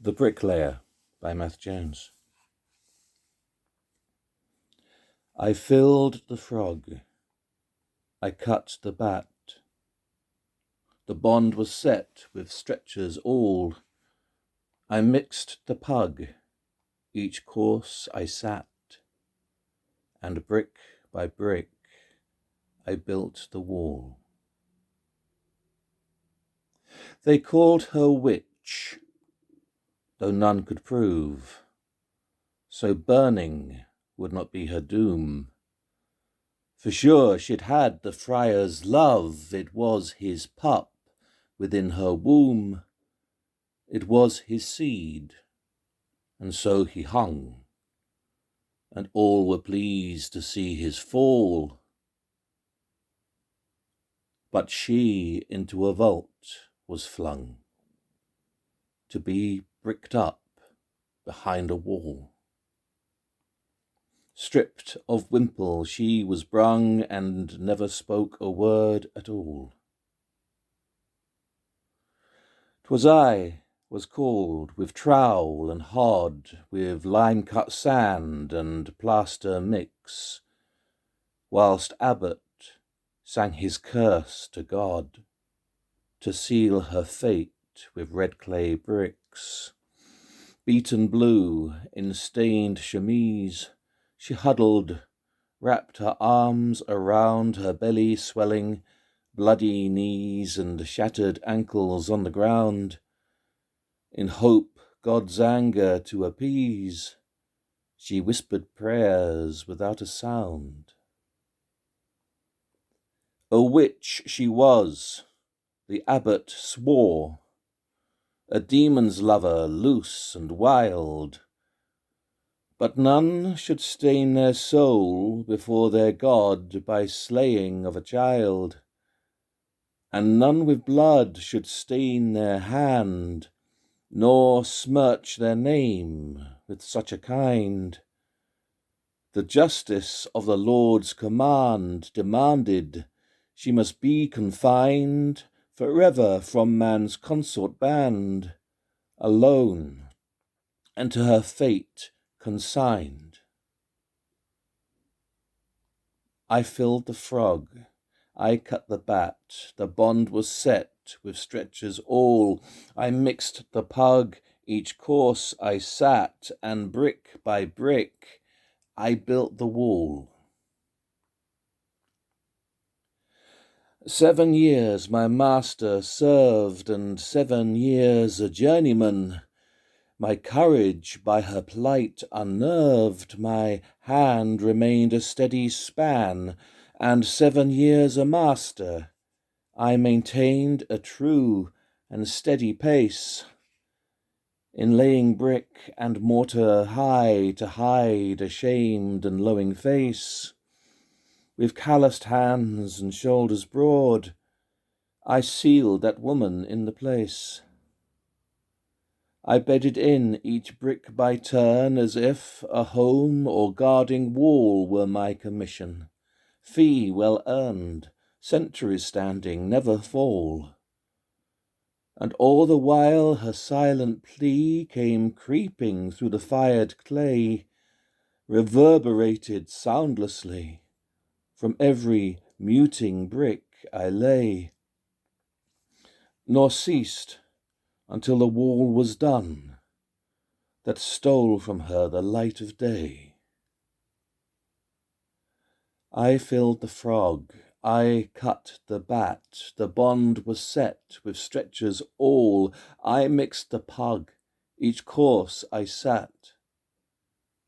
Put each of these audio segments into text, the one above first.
The Bricklayer by Matt Jones. I filled the frog, I cut the bat, the bond was set with stretchers all. I mixed the pug, each course I sat, and brick by brick I built the wall. They called her witch, though none could prove, so burning would not be her doom. For sure she'd had the friar's love, it was his pup within her womb, it was his seed, and so he hung, and all were pleased to see his fall. But she into a vault was flung, to be bricked up behind a wall. Stripped of wimple she was brung, and never spoke a word at all. 'Twas I was called with trowel and hod, with lime-cut sand and plaster mix, whilst Abbot sang his curse to God, to seal her fate with red clay bricks. Beaten blue in stained chemise, she huddled, wrapped her arms around her belly swelling, bloody knees and shattered ankles on the ground. In hope God's anger to appease, she whispered prayers without a sound. A witch she was, the abbot swore, a demon's lover loose and wild, but none should stain their soul before their God by slaying of a child, and none with blood should stain their hand, nor smirch their name with such a kind. The justice of the Lord's command demanded she must be confined forever from man's consort band, alone, and to her fate consigned. I filled the frog, I cut the bat, the bond was set with stretchers all. I mixed the pug, each course I sat, and brick by brick I built the wall. 7 years my master served, and 7 years a journeyman. My courage by her plight unnerved, my hand remained a steady span, and 7 years a master, I maintained a true and steady pace, in laying brick and mortar high to hide a shamed and lowing face. With calloused hands and shoulders broad, I sealed that woman in the place. I bedded in each brick by turn, as if a home or guarding wall were my commission. Fee well earned, centuries standing, never fall. And all the while her silent plea came creeping through the fired clay, reverberated soundlessly from every muting brick I lay, nor ceased until the wall was done, that stole from her the light of day. I filled the frog, I cut the bat, the bond was set with stretchers all. I mixed the pug, each course I sat,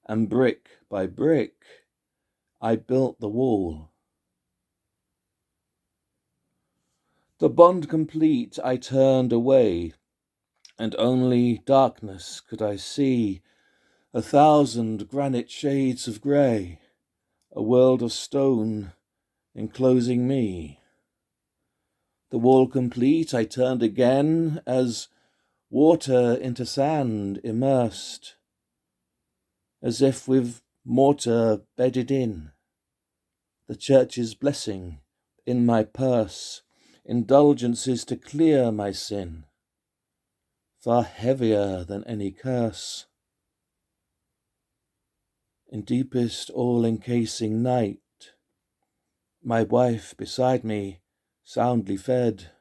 and brick by brick I built the wall. The bond complete, I turned away, and only darkness could I see, 1,000 granite shades of grey, a world of stone enclosing me. The wall complete, I turned again, as water into sand immersed, as if with mortar bedded in, the church's blessing in my purse, indulgences to clear my sin. far heavier than any curse. In deepest all-encasing night, my wife beside me soundly fed,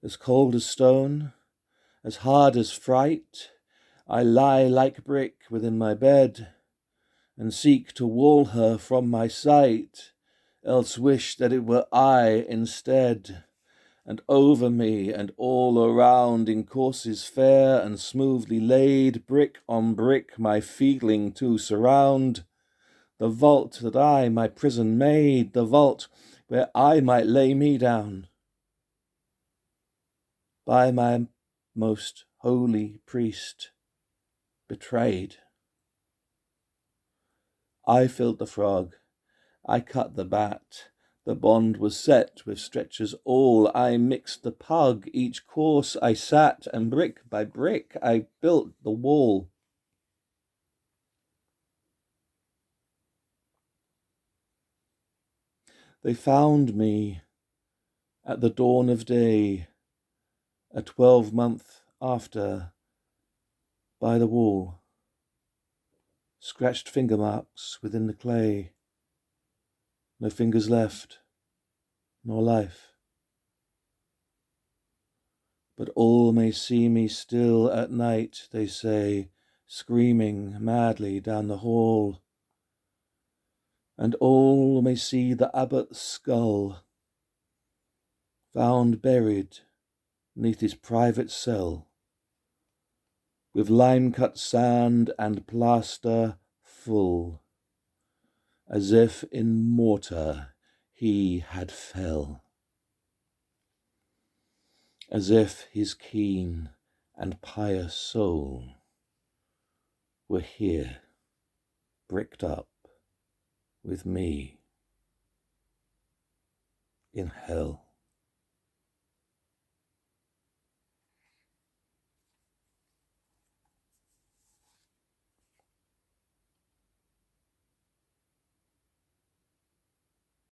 as cold as stone, as hard as fright, I lie like brick within my bed, and seek to wall her from my sight, else wish that it were I instead. And over me and all around, in courses fair and smoothly laid, brick on brick my feeling to surround, the vault that I my prison made, the vault where I might lay me down. By my most holy priest betrayed. I filled the frog, I cut the bat, the bond was set with stretchers all, I mixed the pug, each course I sat, and brick by brick I built the wall. They found me at the dawn of day, a 12-month after, by the wall, scratched finger marks within the clay, no fingers left, nor life. But all may see me still at night, they say, screaming madly down the hall, and all may see the abbot's skull, found buried 'neath his private cell, with lime-cut sand and plaster full, as if in mortar he had fell, as if his keen and pious soul were here, bricked up with me in hell.